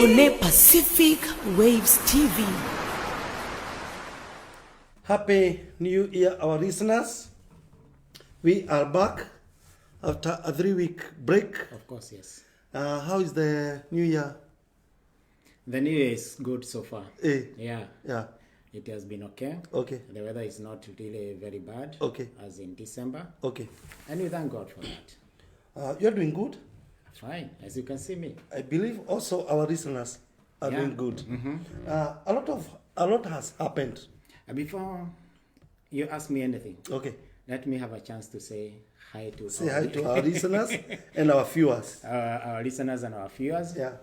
on Pacific Waves TV. Happy New Year, our listeners. We are back after a 3-week break. Of course, yes. How is the New Year? The New Year is good so far. Yeah. Yeah. It has been okay. Okay. The weather is not really very bad. Okay. As in December. Okay. And we thank God for that. You're doing good. Fine, as you can see me. I believe also our listeners are doing good. Mm-hmm. A lot has happened. Before you ask me anything, Okay. let me have a chance to say hi to Say hi to our listeners and our viewers. our listeners and our viewers. Yeah.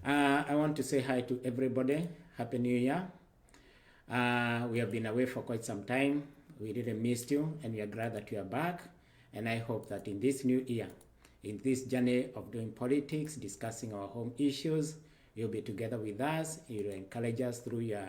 I want to say hi to everybody. Happy New Year. We have been away for quite some time. We really missed you, and we are glad that you are back. And I hope that in this new year, in this journey of doing politics, discussing our home issues, you'll be together with us. You'll encourage us through your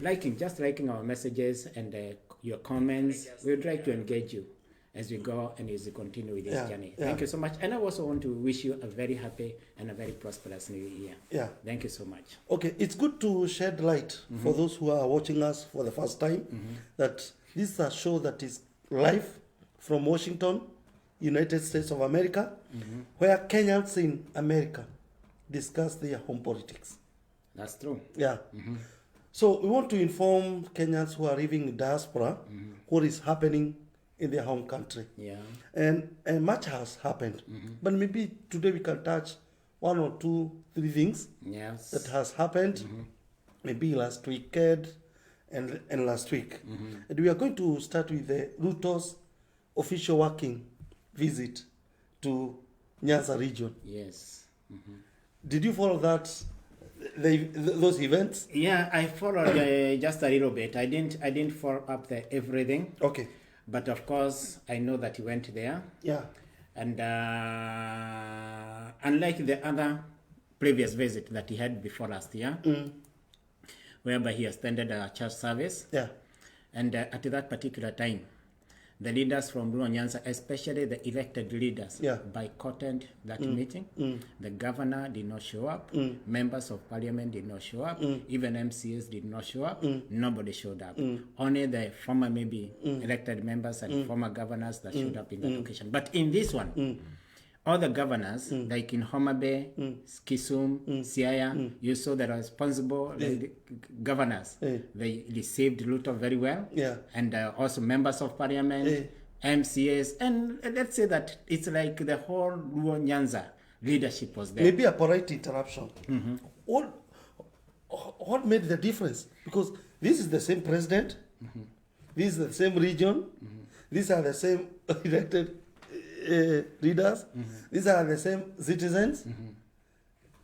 liking our messages and your comments. We would like to engage you as we go and as we continue with this journey. Thank you so much. And I also want to wish you a very happy and a very prosperous new year. Yeah. Thank you so much. Okay, it's good to shed light for those who are watching us for the first time that this is a show that is live from Washington, United States of America, where Kenyans in America discuss their home politics. That's true. Yeah. So we want to inform Kenyans who are living in diaspora what is happening in their home country. Yeah. And much has happened. But maybe today we can touch 1 or 2, 3 things Yes. that has happened maybe last weekend and last week. And we are going to start with the Ruto's official working visit to Nyanza region. Yes. Did you follow that, those events? Yeah, I followed just a little bit. I didn't follow up everything. Okay. But of course, I know that he went there. Yeah. And unlike the other previous visit that he had before last year, whereby he attended a church service, Yeah. and at that particular time, the leaders from Nyanza, especially the elected leaders, boycotted that meeting. The governor did not show up. Members of parliament did not show up. Even MCAs did not show up. Nobody showed up. Only the former maybe elected members and former governors that showed up in that occasion. But in this one, all the governors, like in Homa Bay, Kisumu, Siaya, you saw the responsible governors. They received Ruto very well. Yeah. And also members of parliament, MCAs, and let's say that it's like the whole Nyanza leadership was there. Maybe a polite interruption. What made the difference? Because this is the same president, this is the same region, these are the same elected leaders, these are the same citizens.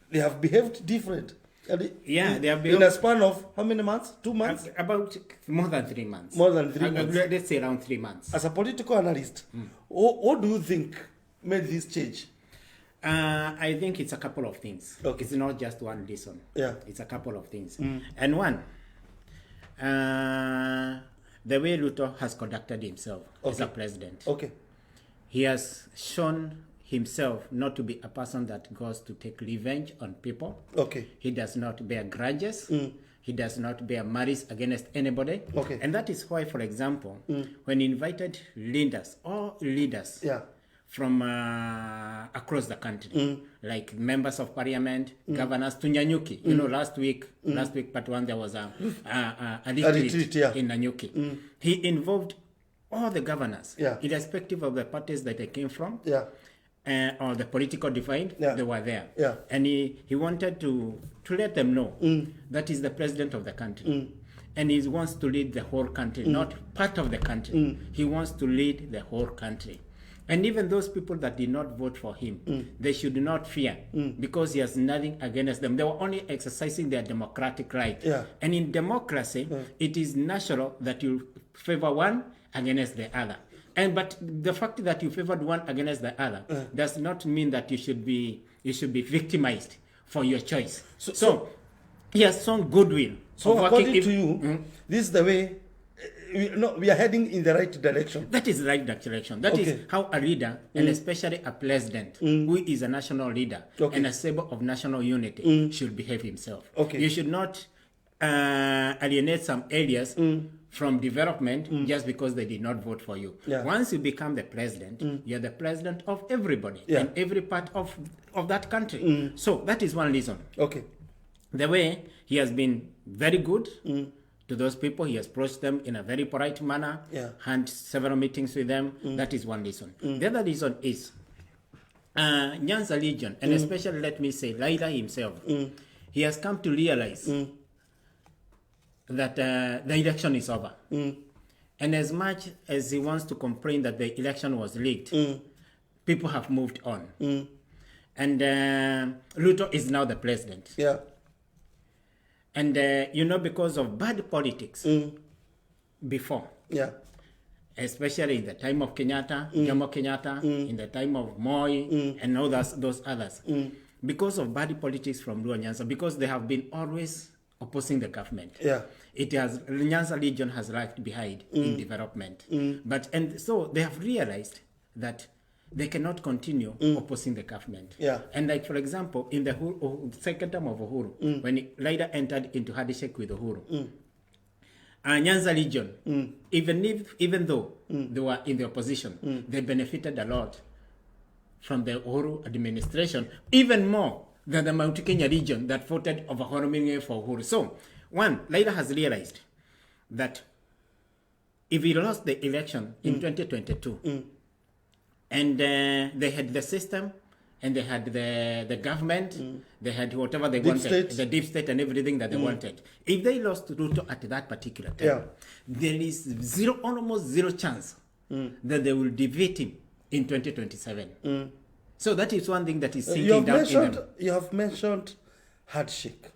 They have behaved different. They have in behaved a span of how many months? 2 months? About more than 3 months. More than 3 months. Let's say around 3 months. As a political analyst, what do you think made this change? I think it's a couple of things. Okay. It's not just one reason. Yeah. It's a couple of things. And one, the way Ruto has conducted himself as a president. Okay. He has shown himself not to be a person that goes to take revenge on people. Okay. He does not bear grudges. He does not bear malice against anybody. Okay. And that is why, for example, when he invited leaders from across the country, like members of parliament, governors to Nanyuki. You know, last week, part 1, there was a retreat in Nanyuki. He involved all the governors, irrespective of the parties that they came from, or the political divide, they were there. Yeah. And he wanted to let them know that he's the president of the country. And he wants to lead the whole country, not part of the country. He wants to lead the whole country. And even those people that did not vote for him, they should not fear because he has nothing against them. They were only exercising their democratic right. Yeah. And in democracy, it is natural that you favor one against the other. But the fact that you favored one against the other does not mean that you should be victimized for your choice. So he has shown goodwill. So according to you, this is the way we are heading in the right direction. That is the right direction. That is how a leader, and especially a president, who is a national leader and a symbol of national unity, should behave himself. You should not alienate some areas from development just because they did not vote for you. Once you become the president, you're the president of everybody and every part of that country. So that is one reason. The way he has been very good to those people, he has approached them in a very polite manner, had several meetings with them. That is one reason. The other reason is Nyanza region, and especially, let me say, Raila himself, he has come to realize that the election is over. And as much as he wants to complain that the election was rigged, people have moved on. And Ruto is now the president. And, because of bad politics before, especially in the time of Kenyatta, Jomo Kenyatta, in the time of Moi, and all those others, because of bad politics from Nyanza, because they have been always opposing the government. Nyanza region has lagged behind in development. And so they have realized that they cannot continue opposing the government. And like, for example, in the second term of Uhuru, when Raila entered into handshake with Uhuru, Nyanza region, even though they were in the opposition, they benefited a lot from the Uhuru administration, even more than the Mount Kenya region that voted overwhelmingly for Uhuru. So, one, Raila has realized that if he lost the election in 2022, and they had the system, and they had the government, they had whatever they wanted, the deep state and everything that they wanted. If they lost Ruto at that particular time, there is almost zero chance that they will defeat him in 2027. So that is one thing that is sinking down in them. You have mentioned handshake.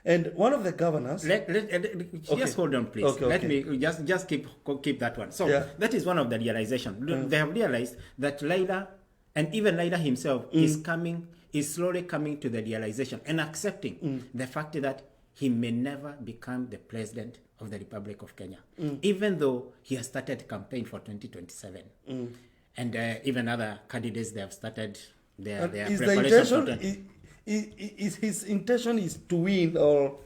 And one of the governors... Just hold on, please. Let me just keep that one. So that is one of the realizations. They have realized that Raila, and even Raila himself, is slowly coming to the realization and accepting the fact that he may never become the president of the Republic of Kenya, even though he has started campaign for 2027. And even other candidates, they have started their preparation. His intention is to win, or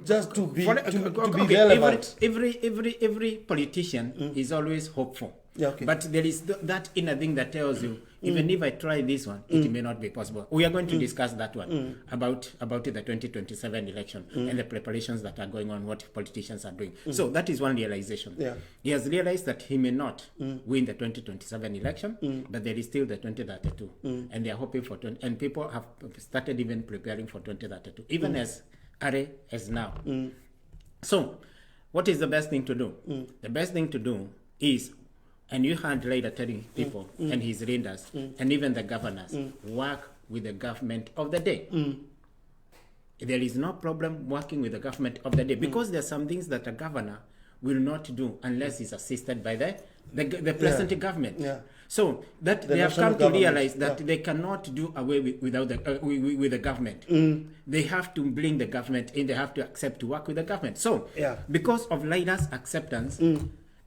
just to be relevant? Every politician is always hopeful. But there is that inner thing that tells you, even if I try this one, it may not be possible. We are going to discuss that one about the 2027 election and the preparations that are going on, what politicians are doing. So that is one realization. He has realized that he may not win the 2027 election, but there is still the 2032, and they are hoping for and people have started even preparing for 2032, even as now. So, what is the best thing to do? The best thing to do is, and you heard Raila telling people and his leaders and even the governors, work with the government of the day. There is no problem working with the government of the day, because there are some things that a governor will not do unless he's assisted by the present government. So that they have come to realize that they cannot do away with the government. They have to bring the government in. They have to accept to work with the government. So because of Raila's acceptance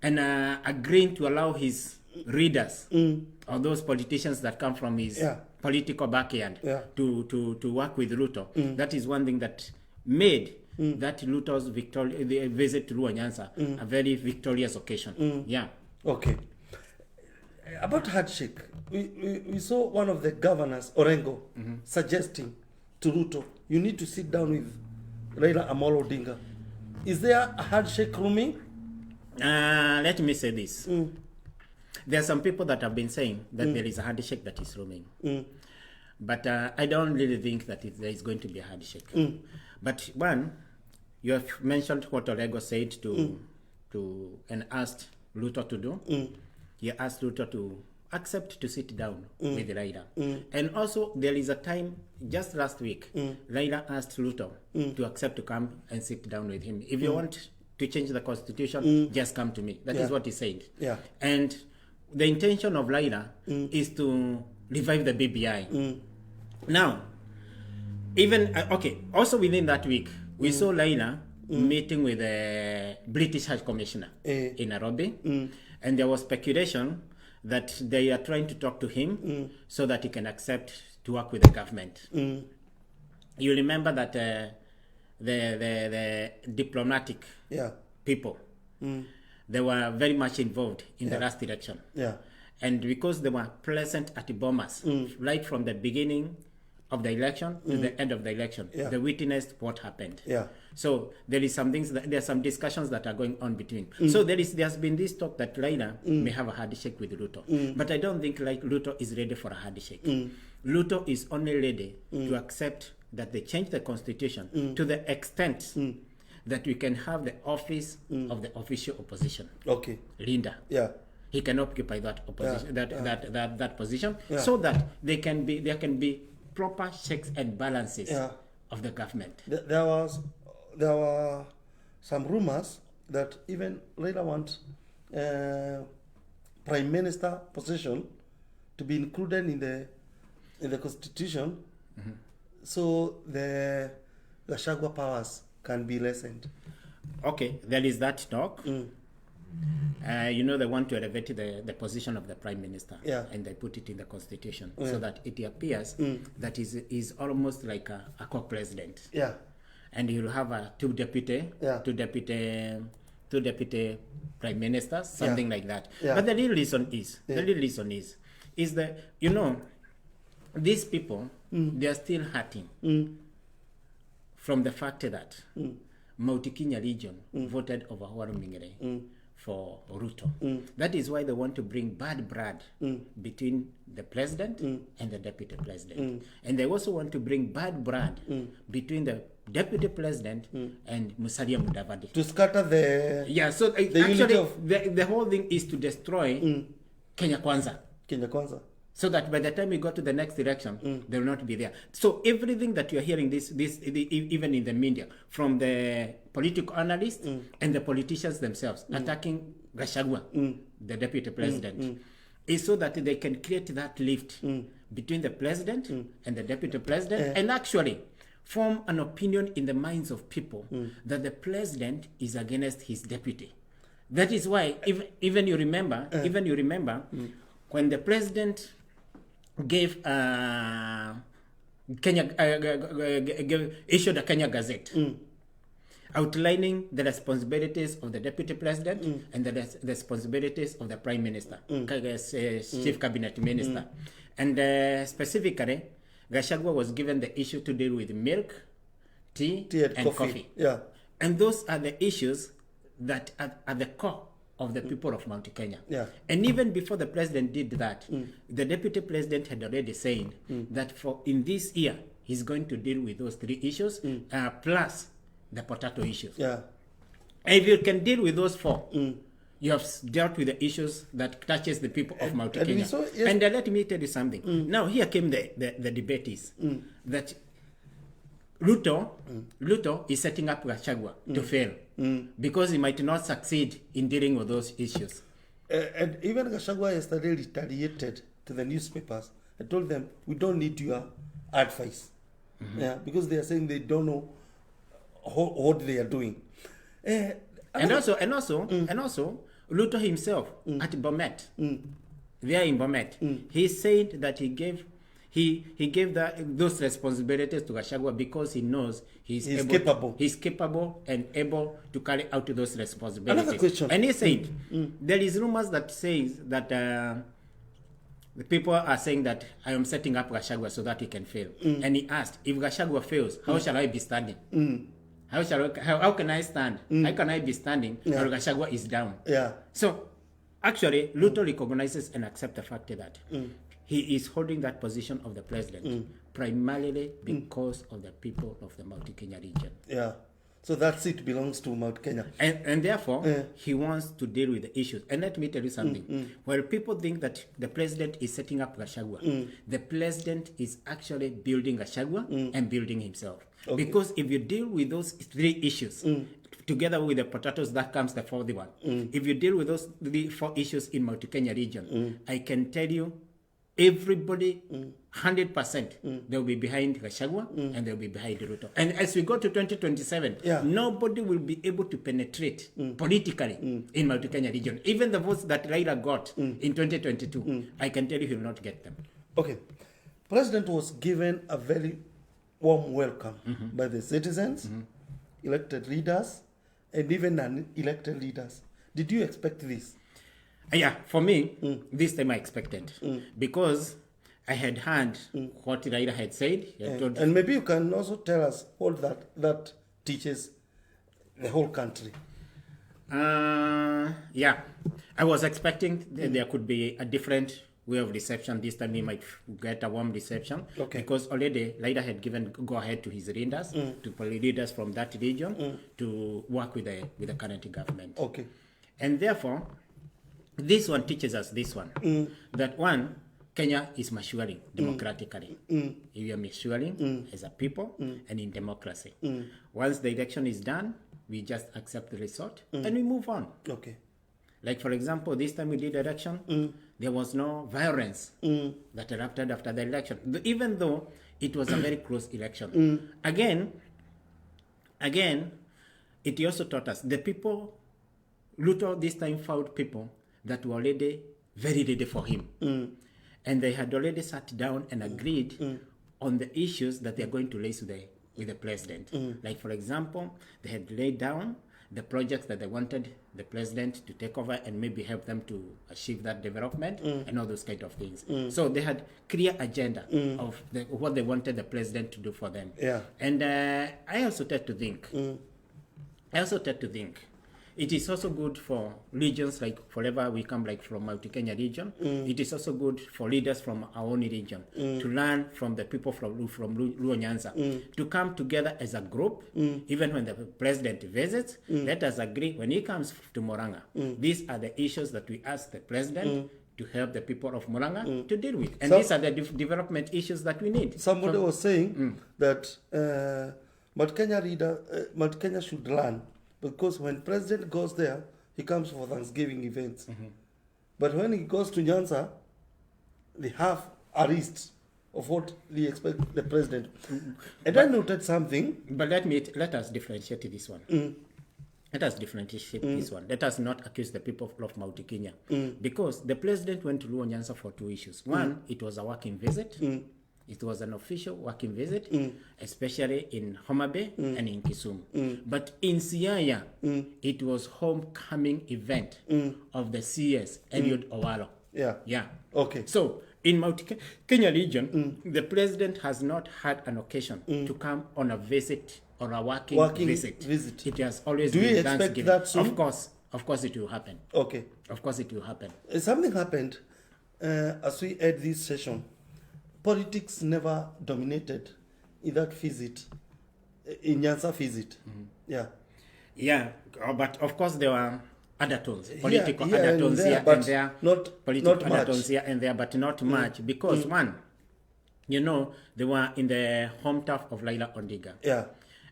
and agreeing to allow his readers or those politicians that come from his political backyard to work with Ruto, that is one thing that made that Ruto's visit to Nyanza a very victorious occasion. Okay. About handshake, we saw one of the governors, Orengo, suggesting to Ruto, you need to sit down with Raila Amolo Odinga. Is there a handshake looming? Let me say this. There are some people that have been saying that there is a handshake that is looming. But I don't really think that there is going to be a handshake. But one, you have mentioned what Orengo said to and asked Ruto to do. He asked Ruto to accept to sit down with Raila. And also, there is a time, just last week, Raila asked Ruto to accept to come and sit down with him. If you want to change the constitution, just come to me. That is what he said. And the intention of Raila is to revive the BBI. Now, even, also within that week, we saw Raila meeting with the British High Commissioner in Nairobi, and there was speculation that they are trying to talk to him so that he can accept to work with the government. You remember that the diplomatic people, they were very much involved in the last election. And because they were present at the bombers, right from the beginning of the election to the end of the election, they witnessed what happened. So there is some things there are some discussions that are going on between. So there's been this talk that Raila may have a handshake with Ruto, but I don't think like Ruto is ready for a handshake. Ruto is only ready to accept that they change the constitution to the extent that we can have the office of the official opposition. Linda. He can occupy that opposition, that position, so that there can be proper checks and balances of the government. There were some rumors that even Raila wants prime minister position to be included in the constitution, so the Gachagua powers can be lessened. Okay, there is that talk. They want to elevate the position of the prime minister, and they put it in the constitution so that it appears that is almost like a co-president. And you'll have two deputy prime ministers, something like that. But the real reason is that these people they are still hurting from the fact that Mount Kenya region voted overwhelmingly for Ruto. That is why they want to bring bad blood between the president and the deputy president. And they also want to bring bad blood between the deputy president and Musalia Mudavadi. To scatter the... so the whole thing is to destroy Kenya Kwanza. So that by the time we go to the next election, they will not be there. So everything that you are hearing, even in the media, from the political analysts and the politicians themselves, attacking Gachagua, the deputy president, is so that they can create that lift between the president and the deputy president, and actually form an opinion in the minds of people that the president is against his deputy. That is why, even you remember, when the president issued a Kenya Gazette outlining the responsibilities of the deputy president and the responsibilities of the prime minister, chief cabinet minister. And specifically, Gachagua was given the issue to deal with milk, tea and coffee. And those are the issues that are at the core of the people of Mount Kenya. And even before the president did that, the deputy president had already said that in this year, he's going to deal with those three issues, plus the potato issues. And if you can deal with those four, you have dealt with the issues that touches the people of Mount Kenya. And let me tell you something. Now, here came the debate is that Ruto is setting up Gachagua to fail because he might not succeed in dealing with those issues. And even Gachagua yesterday retaliated to the newspapers. I told them, we don't need your advice. Because they are saying they don't know what they are doing. And also, Ruto himself at Bomet, there in Bomet, he said that he gave those responsibilities to Gachagua because he knows he's capable and able to carry out those responsibilities. Another question. And he said there is rumors that says that the people are saying that I am setting up Gachagua so that he can fail. And he asked, if Gachagua fails, how shall I be standing? How can I stand? How can I be standing while Gachagua is down? So actually, Ruto recognizes and accepts the fact that he is holding that position of the president primarily because of the people of the Mount Kenya region. So that seat belongs to Mount Kenya. And therefore, he wants to deal with the issues. And let me tell you something. While people think that the president is setting up Gachagua, the president is actually building Gachagua and building himself. Because if you deal with those three issues, together with the potatoes, that comes the fourth one. If you deal with those 4 issues in Mount Kenya region, I can tell you everybody 100% they'll be behind Gachagua and they'll be behind Ruto. And as we go to 2027, nobody will be able to penetrate politically in Mount Kenya region. Even the votes that Raila got in 2022, I can tell you he will not get them. Okay. President was given a very warm welcome by the citizens, elected leaders, and even unelected leaders. Did you expect this? Yeah, for me, this time I expected because I had heard what Raila had said. And maybe you can also tell us what that teaches the whole country. Yeah, I was expecting that there could be a different way of reception. This time we might get a warm reception because already Raila had given go ahead to his leaders, to leaders from that region to work with the current government. Okay, and therefore, this one teaches us this one that one, Kenya is maturing democratically. We are maturing as a people and in democracy. Once the election is done, we just accept the result and we move on. Okay. Like for example, this time we did election, there was no violence that erupted after the election, even though it was a very close election. Again, it also taught us the people. Ruto this time found people that were already very ready for him. And they had already sat down and agreed on the issues that they are going to raise with the president. Like, for example, they had laid down the projects that they wanted the president to take over and maybe help them to achieve that development and all those kind of things. So they had clear agenda of what they wanted the president to do for them. Yeah. And I also tend to think, it is also good for regions like wherever we come, like from Mount Kenya region. It is also good for leaders from our own region to learn from the people from Nyanza, to come together as a group. Even when the president visits, let us agree when he comes to Murang'a, these are the issues that we ask the president to help the people of Murang'a to deal with. And these are the development issues that we need. Somebody was saying that Mount Kenya should learn, because when president goes there, he comes for Thanksgiving events. But when he goes to Nyanza, they have a list of what they expect the president. And I noted something. But let us differentiate this one. Let us differentiate this one. Let us not accuse the people of Mount Kenya. Because the president went to Nyanza for two issues. One, it was a working visit. It was an official working visit, especially in Homa Bay and in Kisumu. But in Siaya, it was homecoming event of the CS, Eliud Owalo. Yeah. Okay. So in Mount Kenya region, the president has not had an occasion to come on a visit or a working visit. It has always been Thanksgiving. Do you expect that soon? Of course it will happen. Okay. Of course it will happen. Something happened as we had this session. Politics never dominated in that visit, in Nyanza visit. Yeah, but of course there were undertones, political undertones here and there, political undertones here and there, but not much, because one, they were in the home turf of Raila Odinga. Yeah.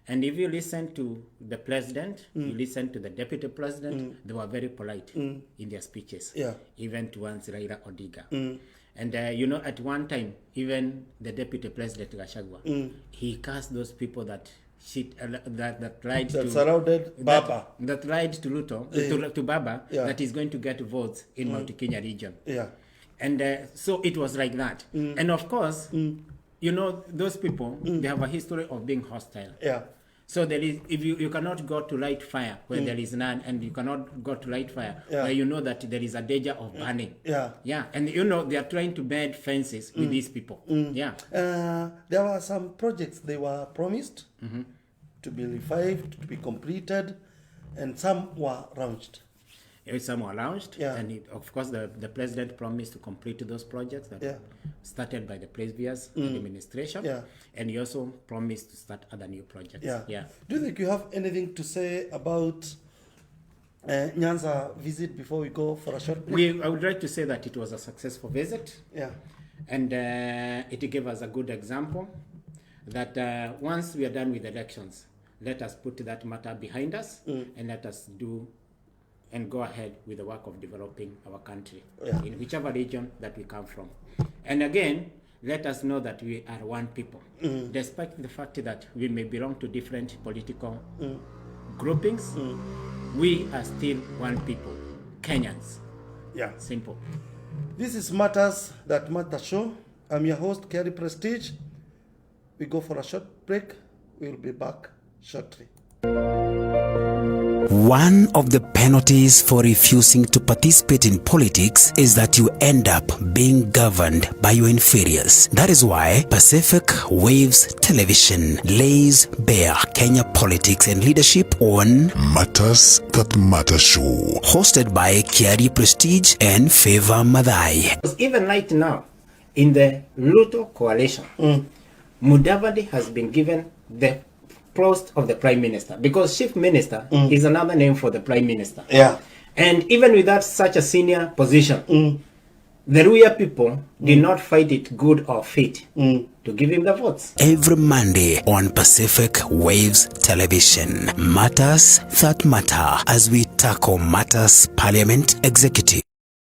And if you listen to the president, you listen to the deputy president, they were very polite in their speeches, even towards Raila Odinga. And at one time, even the deputy president Gachagua, he cast those people that tried to surrounded Baba, that tried to Ruto to Baba, that is going to get votes in Mount Kenya region. Yeah, and so it was like that. And of course, those people they have a history of being hostile. Yeah. So there is, if you cannot go to light fire where there is none, and you cannot go to light fire where you know that there is a danger of burning. Yeah. Yeah. And they are trying to build fences with these people. Yeah. There were some projects they were promised to be revived, to be completed, and some were launched. Some were launched, and of course the president promised to complete those projects that started by the previous administration, and he also promised to start other new projects. Yeah. Do you think you have anything to say about Nyanza visit before we go for a short break? I would like to say that it was a successful visit. Yeah. And it gave us a good example that once we are done with elections, let us put that matter behind us and let us do and go ahead with the work of developing our country Yeah. in whichever region that we come from. And again, let us know that we are one people, despite the fact that we may belong to different political groupings. We are still one people, Kenyans. Yeah. Simple. This is Matters That Matter Show. I'm your host, Kiarie Prestige. We go for a short break. We'll be back shortly. One of the penalties for refusing to participate in politics is that you end up being governed by your inferiors. That is why Pacific Waves Television lays bare Kenya politics and leadership on Matters That Matter Show, hosted by Kiarie Prestige and Favor Madai. Because even right now, in the Ruto coalition, Mudavadi has been given the post of the prime minister, because chief minister is another name for the prime minister. Yeah. And even without such a senior position, the Ruya people did not find it good or fit to give him the votes. Every Monday on Pacific Waves Television, Matters That Matter, as we tackle matters Parliament, Executive,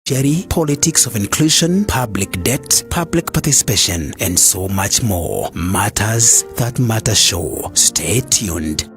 Judiciary, politics of inclusion, public debt, public participation, and so much more. Matters That Matter Show. Stay tuned.